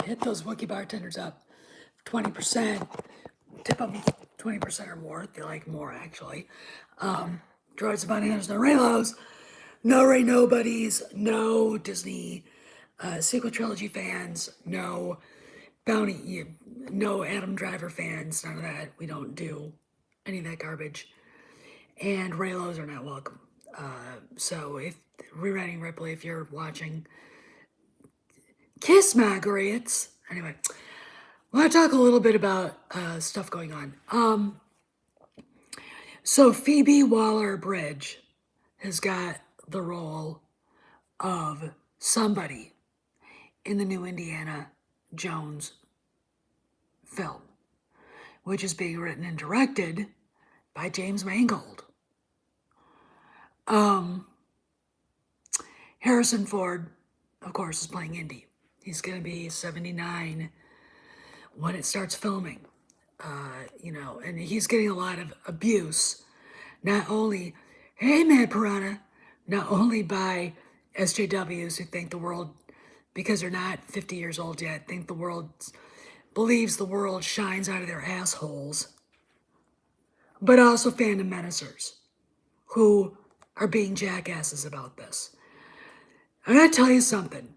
hit those Wookiee bartenders up 20%, tip them 20% or more. They like more, actually. Droids and bounty hunters, no Raylos, no Ray Nobodies, no Disney sequel trilogy fans, no no Adam Driver fans, none of that. We don't do any of that garbage. And Raylos are not welcome. So if rewriting Ripley, if you're watching, kiss Margarets. Anyway, I want to talk a little bit about stuff going on. So Phoebe Waller-Bridge has got the role of somebody in the new Indiana Jones film, which is being written and directed by James Mangold. Harrison Ford, of course, is playing Indy. He's going to be 79 when it starts filming, and he's getting a lot of abuse, not only, hey, Mad Piranha, not only by SJWs who think the world, because they're not 50 years old yet, believes the world shines out of their assholes, but also fandom menacers who are being jackasses about this. I'm going to tell you something.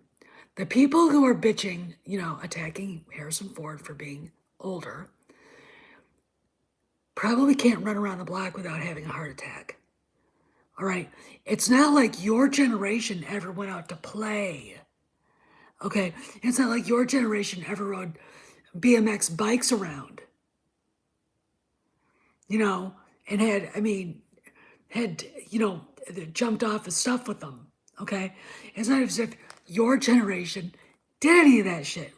The people who are bitching, attacking Harrison Ford for being older, probably can't run around the block without having a heart attack. All right? It's not like your generation ever went out to play. Okay? It's not like your generation ever rode BMX bikes around. And had jumped off of stuff with them. Okay? It's not as if your generation did any of that shit.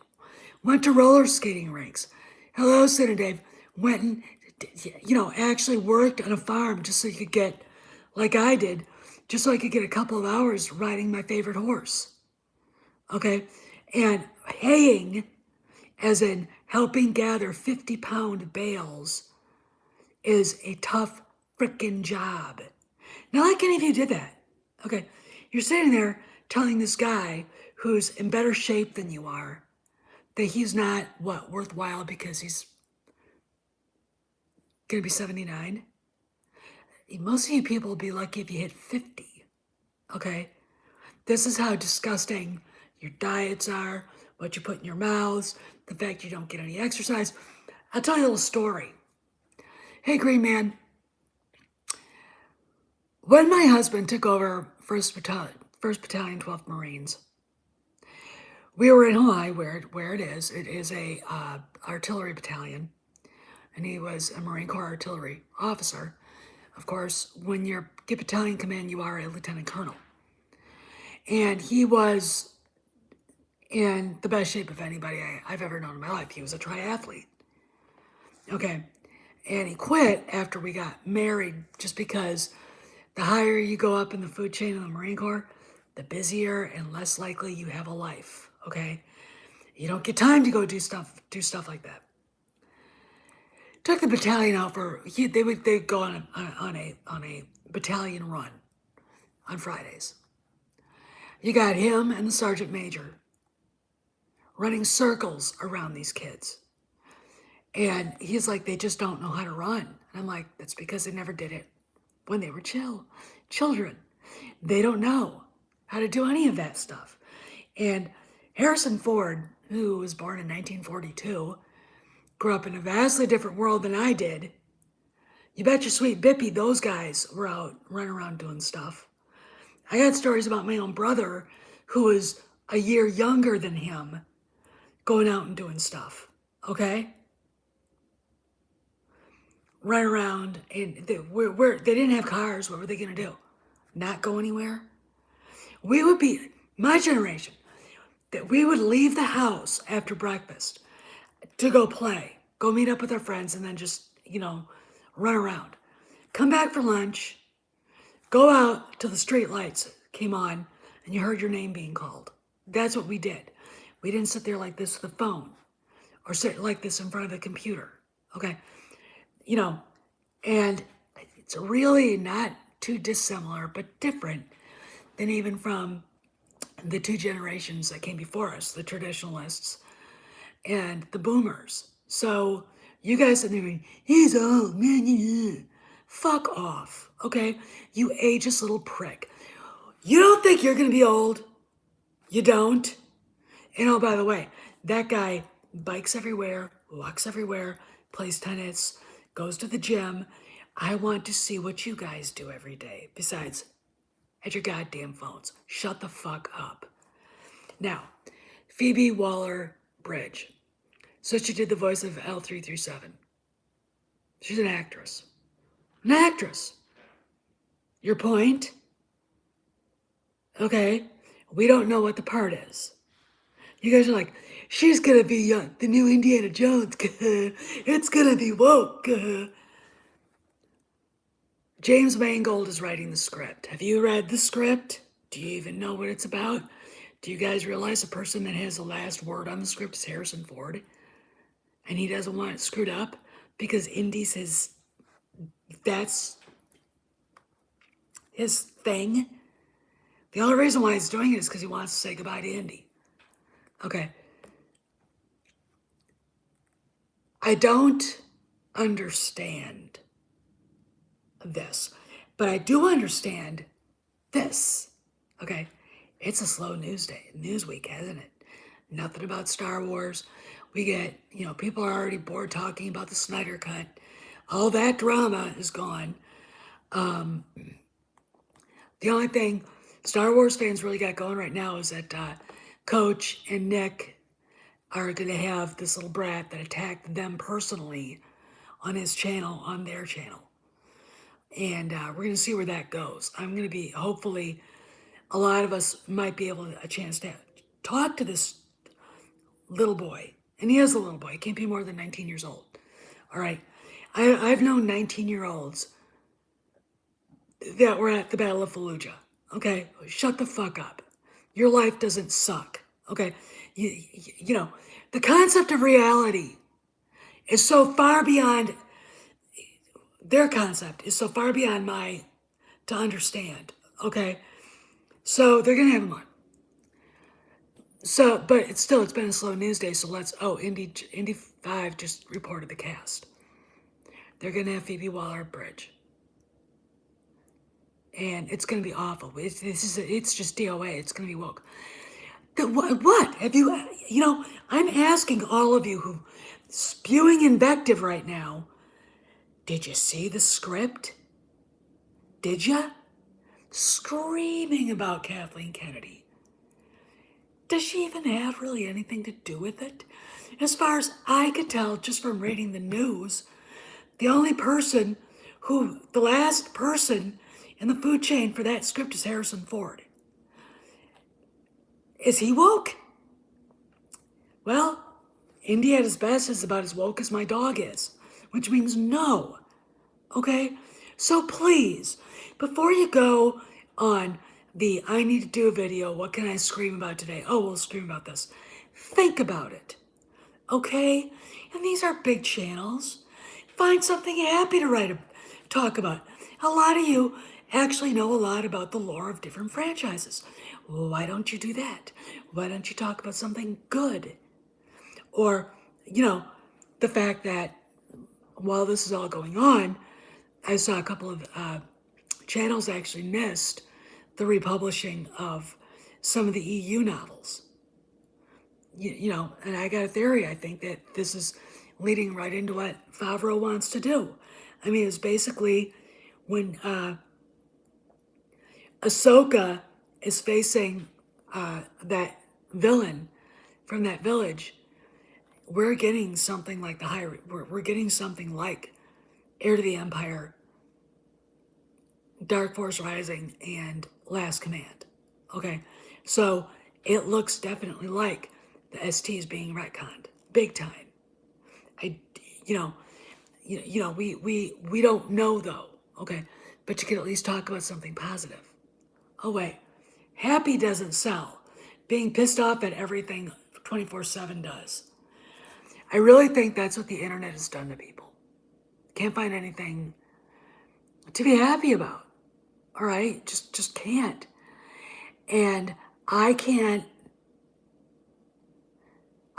Went to roller skating rinks. Hello, Sid and Dave. Went and, actually worked on a farm just so you could get, like I did, just so I could get a couple of hours riding my favorite horse. Okay? And haying, as in helping gather 50-pound bales, is a tough frickin' job. Not like any of you did that. Okay? You're sitting there telling this guy who's in better shape than you are that he's not, worthwhile because he's going to be 79. Most of you people will be lucky if you hit 50. Okay? This is how disgusting your diets are, what you put in your mouths, the fact you don't get any exercise. I'll tell you a little story. Hey, Green Man. When my husband took over 1st Battalion, 12th Marines, we were in Hawaii, where it is. It is a artillery battalion, and he was a Marine Corps artillery officer. Of course, when you get battalion command, you are a lieutenant colonel. And he was in the best shape of anybody I've ever known in my life. He was a triathlete. Okay. And he quit after we got married, just because the higher you go up in the food chain in the Marine Corps, the busier and less likely you have a life. Okay? You don't get time to go do stuff like that. Took the battalion out they'd go on a battalion run on Fridays. You got him and the sergeant major running circles around these kids. And he's like, they just don't know how to run. And I'm like, that's because they never did it when they were children. They don't know how to do any of that stuff. And Harrison Ford, who was born in 1942, grew up in a vastly different world than I did. You bet your sweet bippy those guys were out running around doing stuff. I got stories about my own brother, who was a year younger than him, going out and doing stuff. Okay? Run around, and they didn't have cars. What were they going to do? Not go anywhere? We would be, my generation, that we would leave the house after breakfast to go play, go meet up with our friends, and then just, run around. Come back for lunch, go out till the street lights came on, and you heard your name being called. That's what we did. We didn't sit there like this with the phone, or sit like this in front of the computer. Okay? And it's really not too dissimilar, but different than even from the two generations that came before us, the traditionalists and the boomers. So you guys are thinking, he's old, man. Fuck off, okay? You ageist little prick. You don't think you're gonna be old? You don't? And oh, by the way, that guy bikes everywhere, walks everywhere, plays tennis, goes to the gym. I want to see what you guys do every day. Besides, at your goddamn phones. Shut the fuck up. Now, Phoebe Waller-Bridge. So she did the voice of L337. She's an actress. An actress. Your point? Okay. We don't know what the part is. You guys are like, she's gonna be the new Indiana Jones. It's gonna be woke. James Mangold is writing the script. Have you read the script? Do you even know what it's about? Do you guys realize the person that has the last word on the script is Harrison Ford? And he doesn't want it screwed up because Indy says that's his thing. The only reason why he's doing it is because he wants to say goodbye to Indy. Okay. I don't understand this, but I do understand this. Okay. It's a slow news week, hasn't it? Nothing about Star Wars. We get, people are already bored talking about the Snyder Cut. All that drama is gone. The only thing Star Wars fans really got going right now is that Coach and Nick are going to have this little brat that attacked them personally on his channel, on their channel. And we're going to see where that goes. I'm going to be, hopefully, a lot of us might be able to a chance to talk to this little boy. And he is a little boy. He can't be more than 19 years old. All right. I've known 19-year-olds that were at the Battle of Fallujah. Okay? Shut the fuck up. Your life doesn't suck. Okay? You know, the concept of reality is so far beyond, their concept is so far beyond my to understand. Okay? So they're gonna have him on. So, but it's been a slow news day, so Indy 5 just reported the cast. They're gonna have Phoebe Waller-Bridge. And it's gonna be awful. It's just DOA, it's gonna be woke. What? Have you, I'm asking all of you who spewing invective right now, did you see the script? Did ya? Screaming about Kathleen Kennedy. Does she even have really anything to do with it? As far as I could tell, just from reading the news, the last person in the food chain for that script is Harrison Ford. Is he woke? Well, Indy at his best is about as woke as my dog is, which means no. Okay? So please, before you go on the I need to do a video, what can I scream about today? Oh, we'll scream about this. Think about it. Okay? And these are big channels. Find something happy to talk about. A lot of you actually know a lot about the lore of different franchises. Why don't you do that? Why don't you talk about something good? Or, the fact that while this is all going on, I saw a couple of channels actually missed the republishing of some of the EU novels. And I got a theory. I think that this is leading right into what Favreau wants to do. I mean, it's basically when Ahsoka is facing that villain from that village, we're getting something like we're getting something like Heir to the Empire, Dark Force Rising, and Last Command. Okay, so it looks definitely like the ST is being retconned, big time. We don't know though. Okay, but you can at least talk about something positive. Oh wait, happy doesn't sell. Being pissed off at everything 24/7 does. I really think that's what the internet has done to people. Can't find anything to be happy about. All right, just can't. And I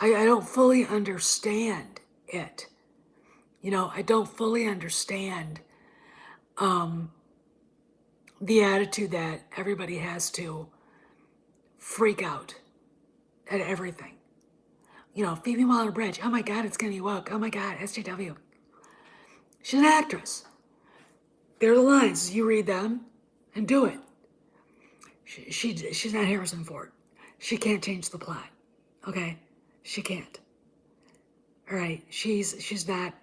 I don't fully understand it. I don't fully understand the attitude that everybody has to freak out at everything. Phoebe Waller-Bridge. Oh my God, it's gonna be woke. Oh my God, SJW. She's an actress. They're the lines. You read them and do it. She's not Harrison Ford. She can't change the plot. Okay, she can't. All right, she's not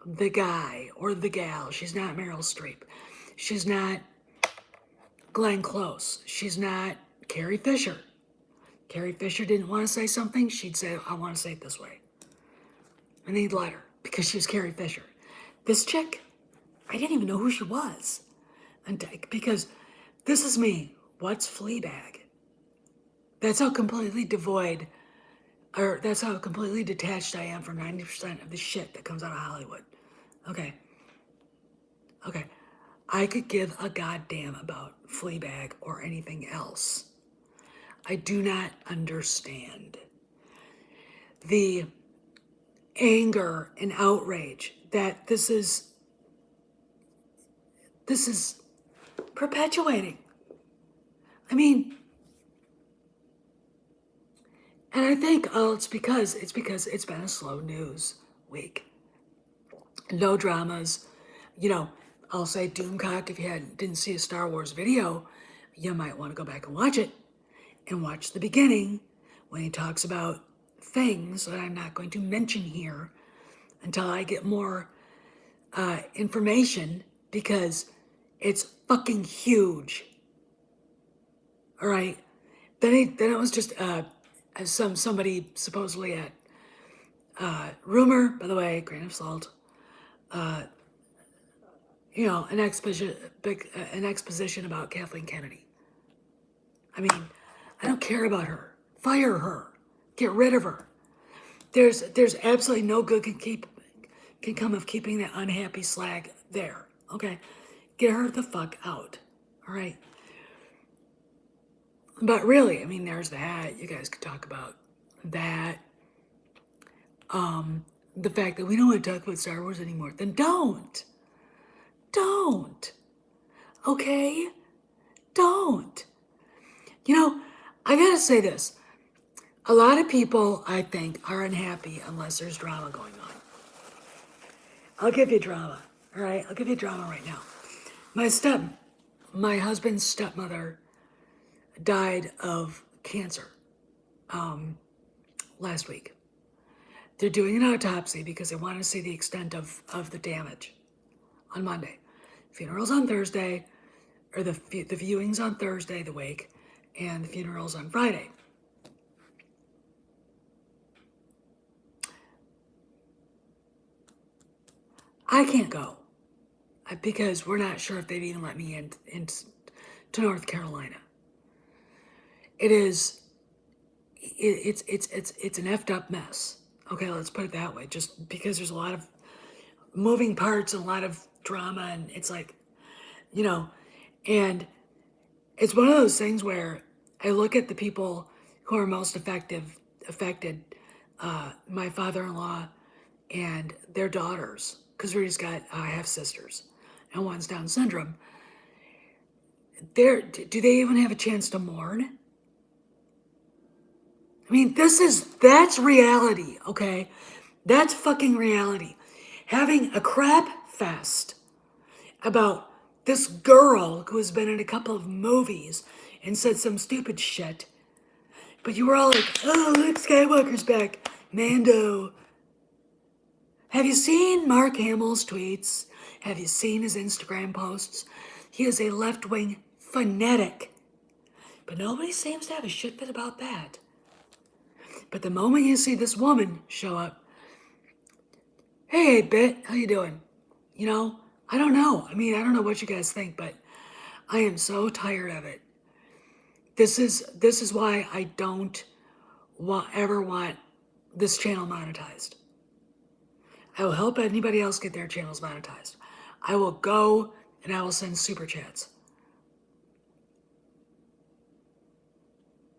the guy or the gal. She's not Meryl Streep. She's not Glenn Close. She's not Carrie Fisher. Carrie Fisher didn't want to say something, she'd say, I want to say it this way. And they'd let her because she was Carrie Fisher. This chick, I didn't even know who she was. Because this is me. What's Fleabag? That's how completely devoid, or that's how completely detached I am from 90% of the shit that comes out of Hollywood. Okay. I could give a goddamn about Fleabag or anything else. I do not understand the anger and outrage that this is perpetuating. I mean, and I think it's because it's been a slow news week. No dramas. I'll say Doomcock, if you didn't see a Star Wars video, you might want to go back and watch it. And watch the beginning when he talks about things that I'm not going to mention here until I get more information, because it's fucking huge. All right. Then it was just somebody supposedly at rumor, by the way, grain of salt. An exposition about Kathleen Kennedy. I mean, I don't care about her. Fire her. Get rid of her. There's absolutely no good can come of keeping that unhappy slag there. Okay, get her the fuck out. All right. But really, I mean, there's that. You guys could talk about that. The fact that we don't want to talk about Star Wars anymore. Then don't. Okay? Don't. I gotta say this. A lot of people, I think, are unhappy unless there's drama going on. I'll give you drama, all right? I'll give you drama right now. My husband's stepmother died of cancer last week. They're doing an autopsy because they want to see the extent of the damage on Monday. Funeral's on Thursday, or the viewing's on Thursday, the wake, and the funeral's on Friday. I can't go because we're not sure if they'd even let me in to North Carolina. It's an effed up mess. Okay, let's put it that way. Just because there's a lot of moving parts and a lot of drama, and it's like, and it's one of those things where I look at the people who are most affected, my father-in-law and their daughters, because Rudy's got half sisters, and one's Down syndrome. Do they even have a chance to mourn? I mean, that's reality, okay? That's fucking reality. Having a crap fest about this girl who has been in a couple of movies and said some stupid shit, but you were all like, oh, Luke Skywalker's back, Mando. Have you seen Mark Hamill's tweets? Have you seen his Instagram posts? He is a left-wing fanatic. But nobody seems to have a shit fit about that. But the moment you see this woman show up, hey, Bit, how you doing? I don't know. I mean, I don't know what you guys think, but I am so tired of it. This is why I don't ever want this channel monetized. I will help anybody else get their channels monetized. I will go and I will send super chats.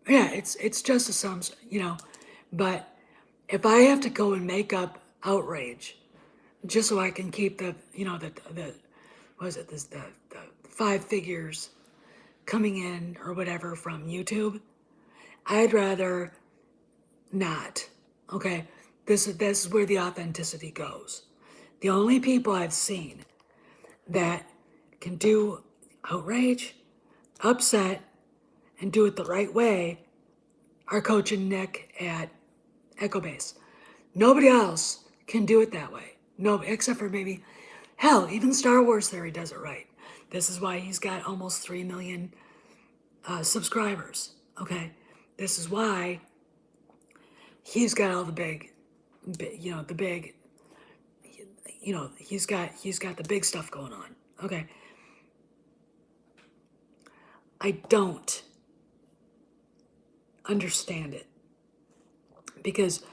Yeah, it's just a sums, But if I have to go and make up outrage just so I can keep the, the what is it, the 5 figures coming in or whatever from YouTube, I'd rather not. Okay, this is where the authenticity goes. The only people I've seen that can do outrage, upset, and do it the right way are Coach and Nick at Echo Base. Nobody else can do it that way. No, except for maybe, hell, even Star Wars Theory does it right. This is why he's got almost 3 million subscribers. Okay, this is why he's got all the big, the big, he's got the big stuff going on. Okay, I don't understand it because